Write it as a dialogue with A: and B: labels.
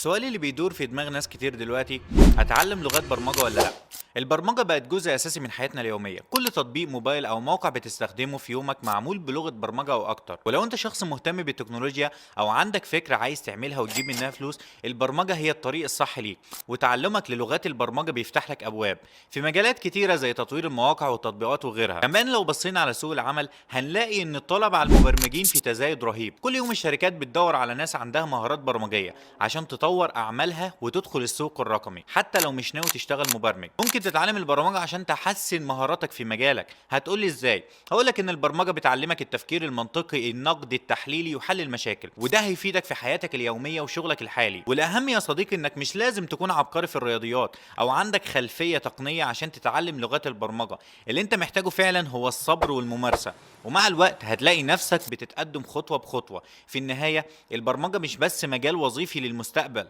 A: السؤال اللي بيدور في دماغ ناس كتير دلوقتي: هتعلم لغات برمجة ولا لا؟ البرمجة بقت جزء أساسي من حياتنا اليومية. كل تطبيق موبايل أو موقع بتستخدمه في يومك معمول بلغة برمجة أو أكتر. ولو أنت شخص مهتم بالتكنولوجيا أو عندك فكرة عايز تعملها وتجيب منها فلوس، البرمجة هي الطريق الصح ليك. وتعلمك للغات البرمجة بيفتح لك أبواب في مجالات كتيرة زي تطوير المواقع والتطبيقات وغيرها. كمان لو بصينا على سوق العمل هنلاقي إن الطلب على المبرمجين في تزايد رهيب. كل يوم الشركات بتدور على ناس عندها مهارات برمجية عشان تطور أعمالها وتدخل السوق الرقمي. حتى لو مش ناوي تشتغل مبرمج، ممكن تتعلم البرمجة عشان تحسن مهاراتك في مجالك. هتقولي ازاي؟ هقولك ان البرمجة بتعلمك التفكير المنطقي، النقد التحليلي، وحل المشاكل، وده هيفيدك في حياتك اليومية وشغلك الحالي. والاهم يا صديقي انك مش لازم تكون عبقري في الرياضيات او عندك خلفية تقنية عشان تتعلم لغات البرمجة. اللي انت محتاجه فعلا هو الصبر والممارسة، ومع الوقت هتلاقي نفسك بتتقدم خطوة بخطوة. في النهاية البرمجة مش بس مجال وظيفي للمستقبل،